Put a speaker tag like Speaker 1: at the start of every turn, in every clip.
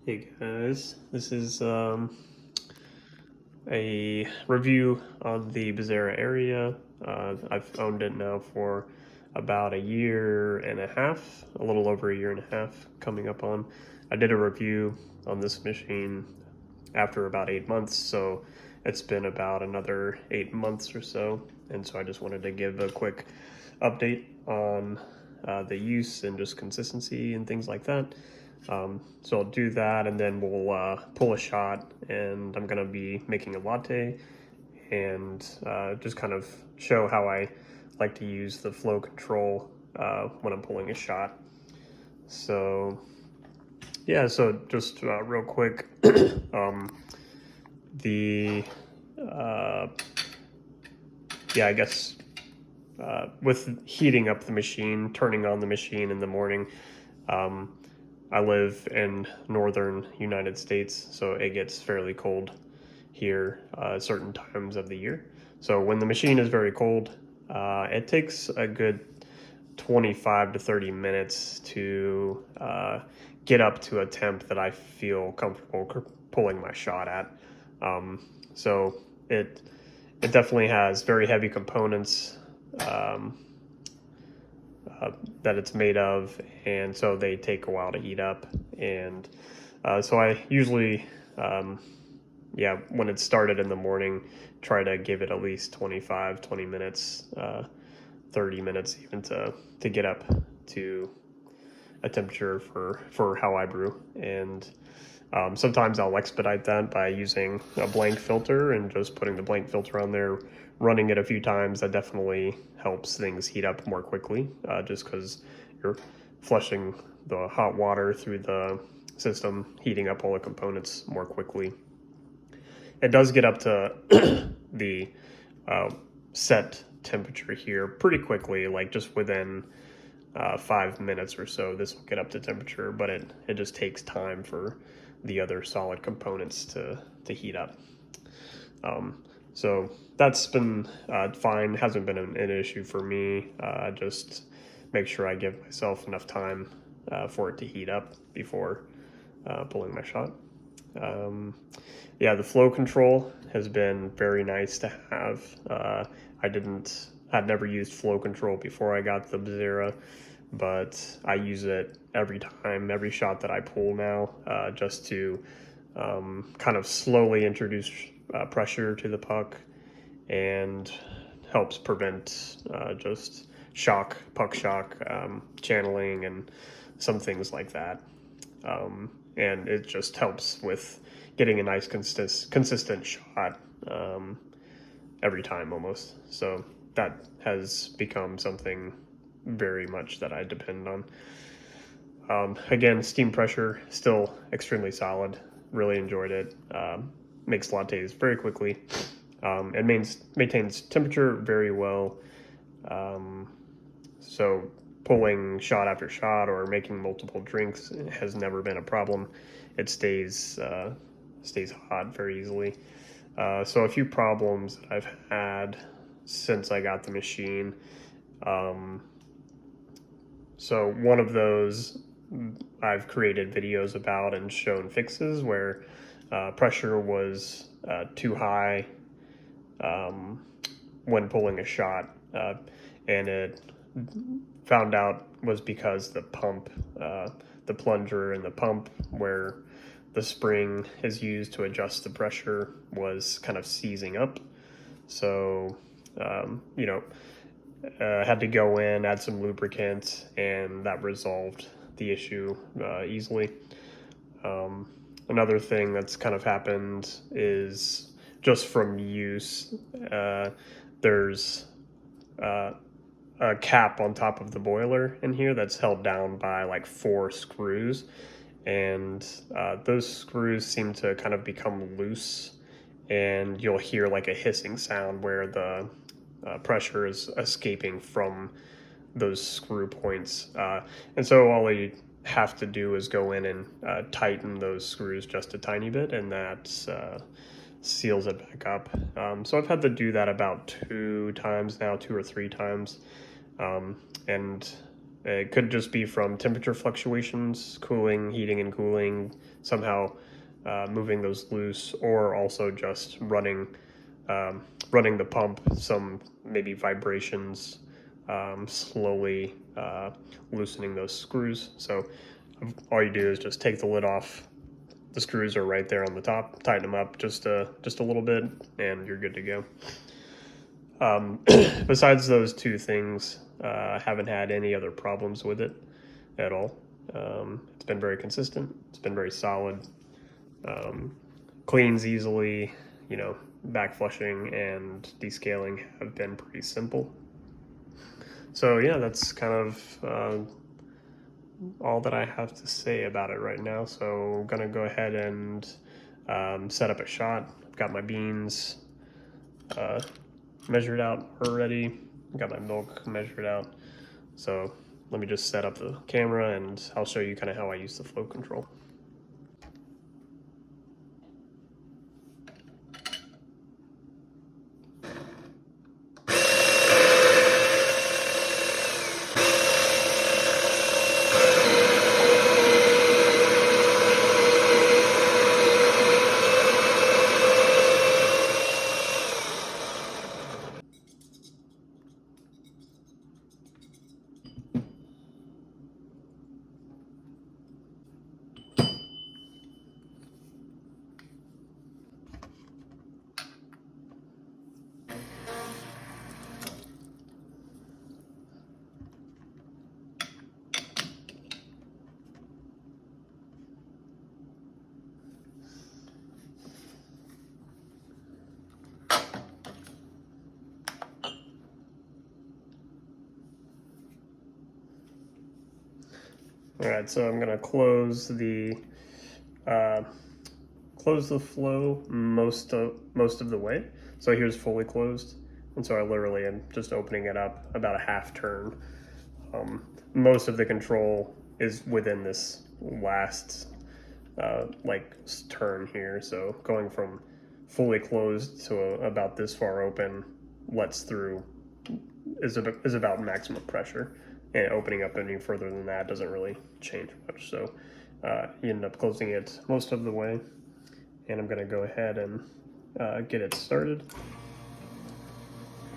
Speaker 1: Hey guys, this is a review on the Bezzera Aria. I've owned it now for about a year and a half, a little over a year and a half coming up on. I did a review on this machine after about 8 months, so it's been about another 8 months or so. And so I just wanted to give a quick update on the use and just consistency and things like that. So I'll do that, and then we'll pull a shot, and I'm gonna be making a latte and just kind of show how I like to use the flow control when I'm pulling a shot. So yeah, so just real quick, the yeah, I guess with heating up the machine, turning on the machine in the morning, I live in northern United States, so it gets fairly cold here certain times of the year. So when the machine is very cold, it takes a good 25 to 30 minutes to get up to a temp that I feel comfortable pulling my shot at. So it definitely has very heavy components um, that it's made of, and so they take a while to heat up. And so I usually, yeah, when it started in the morning, try to give it at least 20 minutes, 30 minutes even to get up to a temperature for how I brew. And sometimes I'll expedite that by using a blank filter and just putting the blank filter on there, running it a few times. That definitely helps things heat up more quickly, just because you're flushing the hot water through the system, heating up all the components more quickly. It does get up to the set temperature here pretty quickly, like just within 5 minutes or so. This will get up to temperature, but it just takes time for the other solid components to heat up. So that's been fine, hasn't been an issue for me. Just make sure I give myself enough time for it to heat up before pulling my shot. Yeah, the flow control has been very nice to have. I'd never used flow control before I got the Bezzera, but I use it every time, every shot that I pull now, just to kind of slowly introduce pressure to the puck, and helps prevent just puck shock, channeling, and some things like that. And it just helps with getting a nice consistent shot every time almost. So that has become something very much that I depend on. Again, steam pressure still extremely solid. Really enjoyed it. Makes lattes very quickly. It maintains temperature very well. So pulling shot after shot or making multiple drinks has never been a problem. It stays hot very easily. So a few problems that I've had since I got the machine. So one of those I've created videos about and shown fixes where pressure was too high when pulling a shot, and it found out was because the pump, the plunger and the pump where the spring is used to adjust the pressure was kind of seizing up. So, had to go in, add some lubricant, and that resolved the issue easily. Another thing that's kind of happened is just from use, there's a cap on top of the boiler in here that's held down by like 4 screws, and those screws seem to kind of become loose, and you'll hear like a hissing sound where the pressure is escaping from those screw points. And so all you have to do is go in and tighten those screws just a tiny bit, and that seals it back up. So I've had to do that about 2 times now, 2 or 3 times. And It could just be from temperature fluctuations, cooling, heating and cooling, somehow moving those loose, or also just running the pump, some maybe vibrations, slowly loosening those screws. So all you do is just take the lid off. The screws are right there on the top. Tighten them up just a little bit, and you're good to go. Besides those two things, I haven't had any other problems with it at all. It's been very consistent. It's been very solid. Cleans easily. You know, back flushing and descaling have been pretty simple. So yeah, that's kind of all that I have to say about it right now. So I'm gonna go ahead and set up a shot. I've got my beans measured out already. Got my milk measured out. So let me just set up the camera and I'll show you kind of how I use the flow control. All right, so I'm gonna close the flow most of the way. So here's fully closed, and so I literally am just opening it up about a half turn. Most of the control is within this last like turn here. So going from fully closed to about this far open lets through is about maximum pressure. And opening up any further than that doesn't really change much. So you end up closing it most of the way. And I'm gonna go ahead and get it started.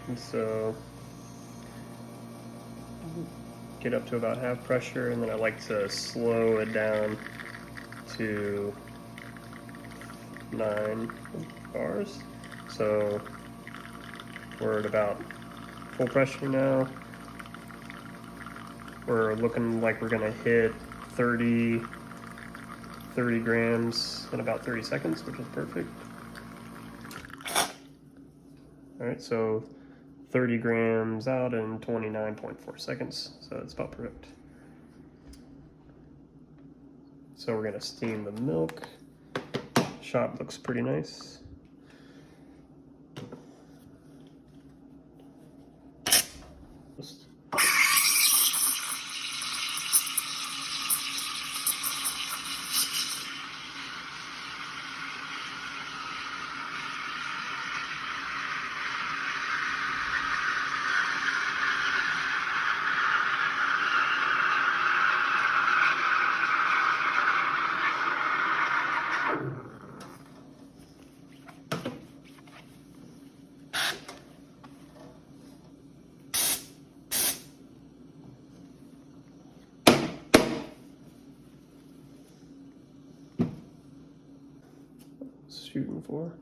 Speaker 1: And so get up to about half pressure, and then I like to slow it down to 9 bars. So we're at about full pressure now. We're looking like we're gonna hit 30 grams in about 30 seconds, which is perfect. All right, so 30 grams out in 29.4 seconds, so that's about perfect. So we're gonna steam the milk. Shot looks pretty nice. Shooting for